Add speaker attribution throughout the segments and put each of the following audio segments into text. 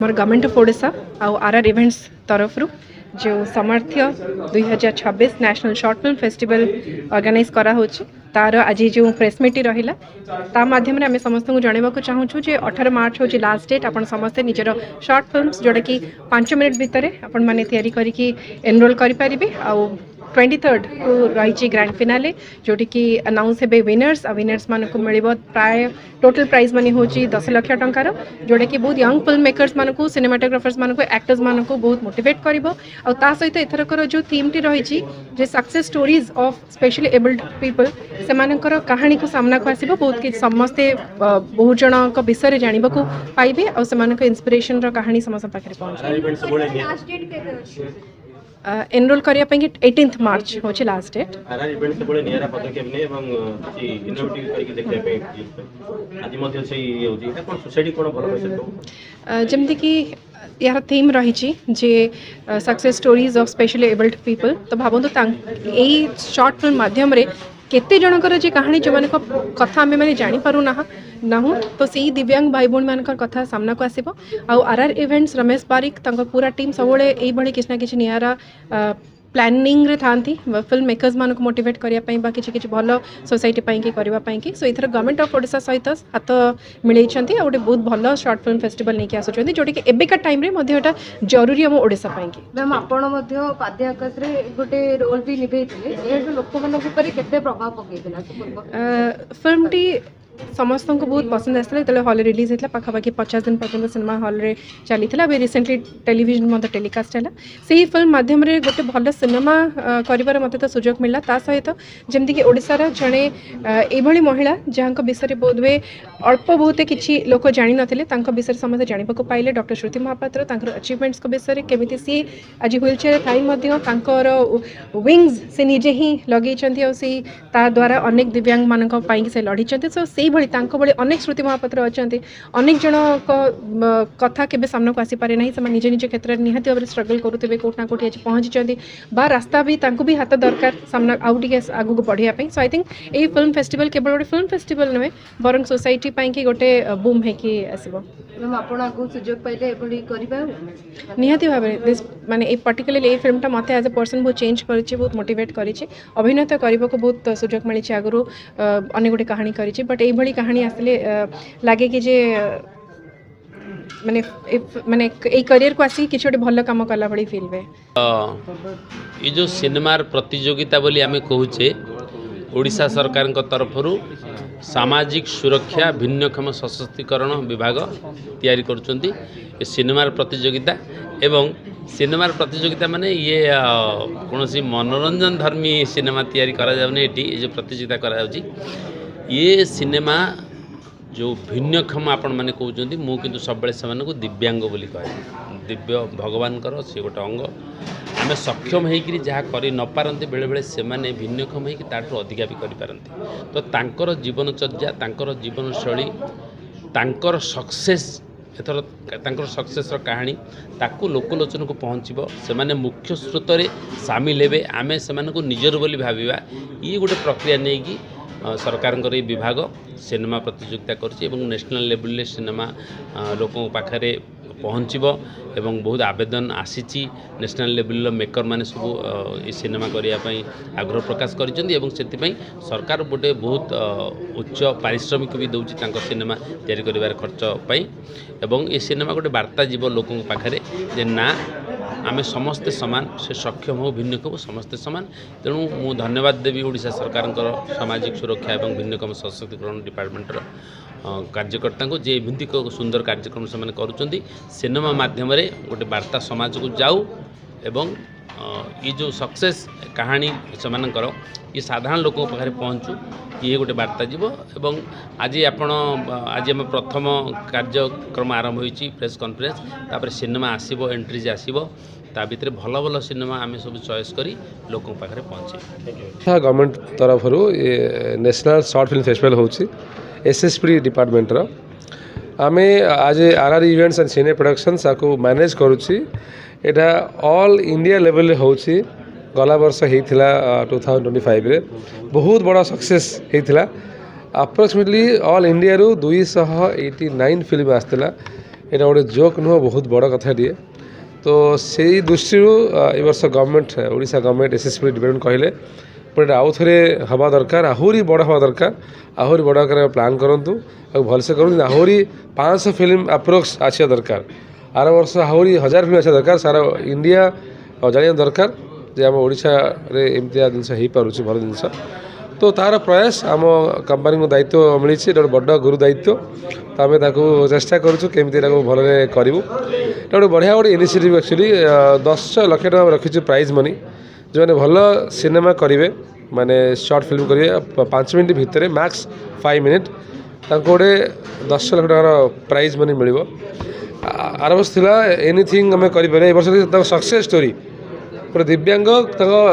Speaker 1: more government of Odisha आर events तरफ जो Samarthya 2026 national short film festival organise करा होची तार आज जो प्रेस मीट रहिला ता माध्यम आम समस्त को जनवा चाहूँ जे 18 मार्च हूँ लास्ट डेट आपण समस्ते निजर शॉर्ट फिल्म्स जोटा कि 5 मिनट भितर आपण माने तैयारी करके एनरोल करें आउ 23rd को रही ग्रांड फिनाले जोटी कि अनाउंस हे विनर्स विनर्स मान को मिल प्राय टोटल प्राइज मनी हूँ 10 लाख टंकार जोटा कि बहुत यंग फिल्म मेकर्स मान को सिनेमाटोग्राफर्स मान को एक्टर्स मान को बहुत मोटिवेट कर सहित एथरकर जो थीम टी रही success stories of specially abled people से कहानी को सामना को आसो बहुत कि समस्ते बहुत जन विषय जानवा को पाइबे और से इंस्पिरेशन कहानी समस्त पाखे पहुँचे एनरोल करने 18 मार्च हूँ लास्ट डेट जमती कि यार थीम रही जे success stories of specially abled people तो भावतु यही शॉर्ट फिल्म माध्यम रे केते जनकर जे कहानी जो माने कथा आम मैंने जापर ना तो से दिव्यांग भाई भौणी मान कथा सामना को आसो आर इवेंट्स रमेश बारिक पूरा टीम सब किसी ना कि निरा प्लानिंग रे थांती फिल्म मेकर्स मान को मोटिवेट करने किसी भल सोसाइटी करने सो इथर गवर्नमेंट ऑफ ओडिशा सहित हाथ मिलई गोटे बहुत भल शॉर्ट फिल्म फेस्टिवल नहीं आसुँच जोटा कि एबिका टाइम रे जरूरी हम ओडिशा मैम
Speaker 2: आपण पाद्य आकाश गोटे रोल भी निभे लोक मान प्रभाव पकड़
Speaker 1: फिल्म टी समस्त को बहुत पसंद आसाला जो हल रिलीज होता पाखापाखि 50 दिन पर्यटन सिनेमा हल रे चली भी रिसेंटली टेलीविजन मत टेलीकास्ट है से ही फिल्म माध्यम गोटे भल सिनेमा कर मत तो सुजोग मिलला ता सहित जमती कि ओडिशार जड़े ये महिला जहाँ विषय बोध हुए अल्प बहुत किसी लोक जानी नथिले विषय समस्त जानवा पाइले डॉक्टर श्रुति महापात्र अचीवमेंट्स को विषय केमी सी आज व्हील चेयर थी विंग्स से निजे ही लगे द्वारा अनेक दिव्यांग मान से लड़ी सो से भली अनेक श्रुति महापात्र अच्छा अनेक जन कथा के सामना को आसीपे ना से निजे निज क्षेत्र में निहाती भाव स्ट्रगल करुवे कौट ना कौटी आज पहुँची बा रास्ता भी हाथ दरकार सामना आउ टे आगू बढ़ाई सो आई थिंक यही फिल्म फेस्टिवल केवल गोटे फिल्म फेस्टिवल नुहे बर सोसाइटी कि गोटे बूम होगी आसो
Speaker 2: सुजोग पाइले
Speaker 1: निहाती भाव माने पर्टिकुलर ये फिल्मटा मत एज ए पर्सन बहुत चेंज कर बहुत मोटिवेट कर अभिनय करने को बहुत सुजोग मिली आगु अनेक गोटे कहानी करी बट ये कहानी आसले लगे कि जे माने माने ए करियर को आसी किछ गोटे भल काम कला भली फील वे
Speaker 3: ये जो सिनेमार प्रतियोगिता बोली आमे कहूचे ओडिशा सरकार तरफ सामाजिक सुरक्षा भिन्नक्षम सशक्तिकरण विभाग तैयारी करुचंती ये सिनेमार प्रतियोगिता एवं सिनेमार प्रतियोगिता माने ये कौन सी मनोरंजन धर्मी सिनेमा तैयारी करा जाउनी एटी जो प्रतियोगिता करा जाउची ये सिनेमा जो भिन्नक्षम आपण मैंने कहते मु किंतु सब से दिव्यांग बोली कहे दिव्य भगवान सी गोटे अंग आम सक्षम होकर जहाँ कर नपारती बेले बेले से भिन्नक्षम होकर अधिका भी करें तो तांकर जीवनचर्या तांकर जीवनशैली तांकर सक्सेस एथर तांकर सक्सेस कहानी ताकू लोकलोचन को पहुँचब से मुख्य स्रोत में सामिल हे आम से निजर बोली भाविबा ये गोटे प्रक्रिया नहीं कि सरकार ये विभाग सिनेमा प्रतियोगिता कर नेशनल लेवल सिनेमा लोकों पाखे पहुँचब एवं बहुत आवेदन आसी नेशनल लेवल मेकर माने सब ये सिनेमा करने आग्रह प्रकाश कर सरकार गोटे बहुत उच्च पारिश्रमिक भी दौर सिनेमा तैयारी कर खर्च एवं ये सिनेमा गोटे वार्ता जीव लोकों पाखे जे ना आमे समस्ते समान से सक्षम हो भिन्नक्षम समस्ते समान तेणु मु धन्यवाद देवी ओडिशा सरकार सामाजिक सुरक्षा एवं भिन्नक्षम सशक्तिकरण डिपार्टमेंटर कार्यकर्ता को जे एमती सुंदर कार्यक्रम से करुँच सिनेमा माध्यम गोटे वार्ता समाज को जाऊ एवं ये जो सक्सेस कहानी से ये साधारण लोकों पाखे पहुँचू ये गोटे वार्ता जीव एवं आज आज आम प्रथम कार्यक्रम आरंभ होती प्रेस कॉन्फ्रेंस तापर सिनेमा आसब एंट्रीज आसब ता भितर भल भल सिनेमा आम सब चॉइस करी लोकों पाखे पहुँचे
Speaker 4: गवर्नमेंट तरफ नेशनल शॉर्ट फिल्म फेस्टिवल होची एसएसपी डिपार्टमेंट आम आज RR events and cine productions को मैनेज करुच्ची एटा ऑल इंडिया लेवल होची गला वर्ष होता 2025 रे बहुत बड़ा सक्सेस होता अप्रोक्सीमेटली ऑल इंडिया रू 289 फिल्म आसला এটা গোटे जोक नुह बहुत बड़ कथाटे तो से दृष्टि ए वर्ष government Odisha government SSP department कहले बट आउ थे हवा दरकार आहरी बड़ हवा दरकार आहरी बड़ आकार प्लां करूँ भलसे करूँ आहरी 500 फिल्म अप्रोक्स आसा दरकार आर वर्ष आहरी 1000 फिल्म आसा दरकार सारा इंडिया जाना दरकार जे आम ओडिशा रे एमतिया जिनस हो पारुछि भल जिनस तो तार प्रयास आम कंपनी को दायित्व मिली गोटे बड़ गुरु दायित्व तो आम चेष्टा करूँ केमती भल करूँ गोटे बढ़िया गोटे इनिशिएटिव एक्चुअली 10 लाख टका रखी प्राइज मनी जो मैंने भल सिनेमा करेंगे माने शॉर्ट फिल्म करेंगे 5 मिनट भितर मैक्स 5 मिनट गोटे 10 लाख टकार प्राइज मनी मिल आर वर्ष था एनिथिंग आम कर वर्ष सक्सेस स्टोरी पूरा दिव्यांग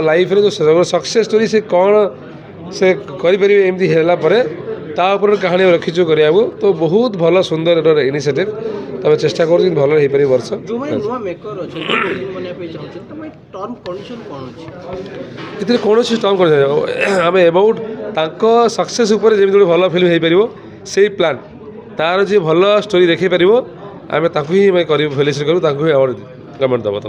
Speaker 4: लाइफ रे जो सक्सेस स्टोरी से कौन से करें एमती है कहानी रखीचु करा तो बहुत भल सुंदर इनिशिएटिव तो आम चेष्टा कर भल हो पार वर्ष ये कौन टर्म कर आम एबाउट सक्सेस जमी गोटे भल फिल्म हो पार से प्लान तार जी भल स्टोरी देखी पार आम ही करूँ फेलिसिट करूँ अवार्ड गवर्नमेंट दबा